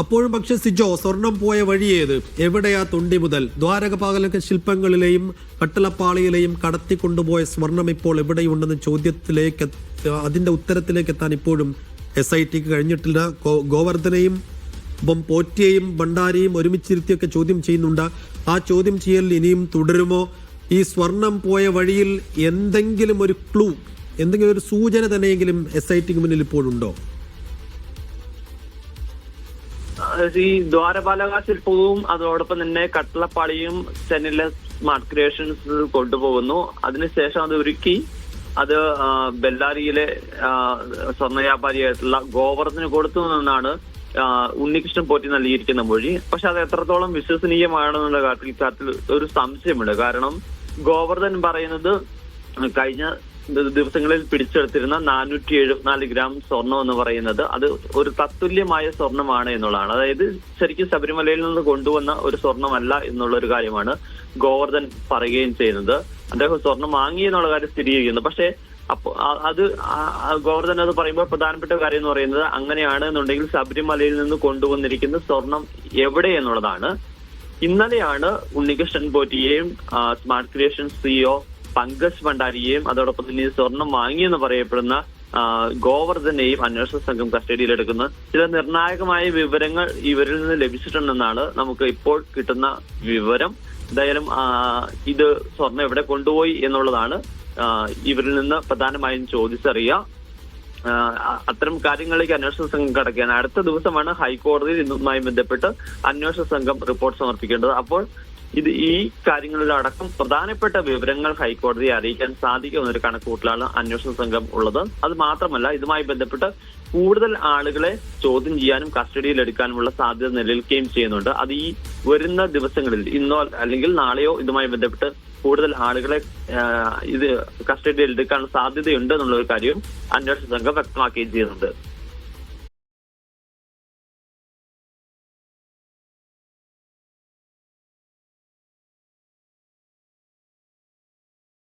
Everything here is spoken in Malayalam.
അപ്പോഴും പക്ഷെ സിജോ, സ്വർണം പോയ വഴിയേത്? എവിടെയാ തൊണ്ടി മുതൽ? ദ്വാരകപാലക ശില്പങ്ങളിലെയും കട്ടിളപ്പാളിയിലെയും കടത്തിക്കൊണ്ടുപോയ സ്വർണം ഇപ്പോൾ എവിടെയുണ്ടെന്ന ചോദ്യത്തിലേക്ക്, അതിന്റെ ഉത്തരത്തിലേക്ക് എത്താൻ ഇപ്പോഴും SITക്ക് കഴിഞ്ഞിട്ടില്ല. ഗോവർദ്ധനെയും പോറ്റിയെയും ഭണ്ഡാരിയും ഒരുമിച്ചിരുത്തിയൊക്കെ ചോദ്യം ചെയ്യുന്നുണ്ട്. ആ ചോദ്യം ചെയ്യൽ ഇനിയും തുടരുമോ? ഈ സ്വർണം പോയ വഴിയിൽ എന്തെങ്കിലും ഒരു ക്ലൂ, എന്തെങ്കിലും ഒരു സൂചന തന്നെയെങ്കിലും SITക്ക് മുന്നിൽ ഇപ്പോഴുണ്ടോ? ഈ ദ്വാരപാലക ശില്പവും അതോടൊപ്പം തന്നെ കട്ടിളപ്പാളിയും ചെന്നൈയിലെ സ്മാർട്ട് ക്രിയേഷൻസ് കൊണ്ടുപോകുന്നു. അതിനുശേഷം അത് ഒരുക്കി അത് ബെല്ലാരിയിലെ സ്വർണ്ണ വ്യാപാരിയായിട്ടുള്ള ഗോവർദ്ധന് കൊടുത്തു എന്നാണ് ഉണ്ണികൃഷ്ണൻ പോറ്റി നൽകിയിരിക്കുന്ന മൊഴി. പക്ഷെ അത് എത്രത്തോളം വിശ്വസനീയമാണെന്നുള്ള കാര്യത്തിൽ ഒരു സംശയമുണ്ട്. കാരണം ഗോവർദ്ധൻ പറയുന്നത് കഴിഞ്ഞ ദിവസങ്ങളിൽ പിടിച്ചെടുത്തിരുന്ന 474 ഗ്രാം സ്വർണം എന്ന് പറയുന്നത് അത് ഒരു തത്തുല്യമായ സ്വർണമാണ് എന്നുള്ളതാണ്. അതായത് ശരിക്കും ശബരിമലയിൽ നിന്ന് കൊണ്ടുവന്ന ഒരു സ്വർണമല്ല എന്നുള്ള ഒരു കാര്യമാണ് ഗോവർദ്ധൻ പറയുകയും ചെയ്യുന്നത്. അദ്ദേഹം സ്വർണം വാങ്ങി എന്നുള്ള കാര്യം സ്ഥിരീകരിക്കുന്നു. പക്ഷേ അപ്പൊ അത് ഗോവർദ്ധൻ അത് പറയുമ്പോൾ പ്രധാനപ്പെട്ട കാര്യം എന്ന് പറയുന്നത് അങ്ങനെയാണ് എന്നുണ്ടെങ്കിൽ ശബരിമലയിൽ നിന്ന് കൊണ്ടുവന്നിരിക്കുന്ന സ്വർണം എവിടെ എന്നുള്ളതാണ്. ഇന്നലെയാണ് ഉണ്ണികൃഷ്ണൻ പോറ്റിയെയും സ്മാർട്ട് ക്രിയേഷൻ CEO പങ്കജ് ഭണ്ഡാരിയെയും അതോടൊപ്പം തന്നെ സ്വർണം വാങ്ങിയെന്ന് പറയപ്പെടുന്ന ഗോവർദ്ധനെയും അന്വേഷണ സംഘം കസ്റ്റഡിയിലെടുക്കുന്ന ചില നിർണായകമായ വിവരങ്ങൾ ഇവരിൽ നിന്ന് ലഭിച്ചിട്ടുണ്ടെന്നാണ് നമുക്ക് ഇപ്പോൾ കിട്ടുന്ന വിവരം. എന്തായാലും ഇത് സ്വർണം എവിടെ കൊണ്ടുപോയി എന്നുള്ളതാണ് ഇവരിൽ നിന്ന് പ്രധാനമായും ചോദിച്ചറിയുക. അത്തരം കാര്യങ്ങളിലേക്ക് അന്വേഷണ സംഘം കടക്കുകയാണ്. അടുത്ത ദിവസമാണ് ഹൈക്കോടതിയിൽ ഇതുമായി ബന്ധപ്പെട്ട് അന്വേഷണ സംഘം റിപ്പോർട്ട് സമർപ്പിക്കേണ്ടത്. അപ്പോൾ ഈ കാര്യങ്ങളിലടക്കം പ്രധാനപ്പെട്ട വിവരങ്ങൾ ഹൈക്കോടതിയെ അറിയിക്കാൻ സാധിക്കുമെന്നൊരു കണക്കുകൂട്ടലാണ് അന്വേഷണ സംഘം ഉള്ളത്. അത് മാത്രമല്ല, ഇതുമായി ബന്ധപ്പെട്ട് കൂടുതൽ ആളുകളെ ചോദ്യം ചെയ്യാനും കസ്റ്റഡിയിൽ എടുക്കാനുമുള്ള സാധ്യത നിലനിൽക്കുകയും ചെയ്യുന്നുണ്ട്. അത് ഈ വരുന്ന ദിവസങ്ങളിൽ ഇന്നോ അല്ലെങ്കിൽ നാളെയോ ഇതുമായി ബന്ധപ്പെട്ട് കൂടുതൽ ആളുകളെ ഇത് കസ്റ്റഡിയിൽ എടുക്കാൻ സാധ്യതയുണ്ട് എന്നുള്ള ഒരു കാര്യവും അന്വേഷണ സംഘം വ്യക്തമാക്കുകയും ചെയ്യുന്നുണ്ട്.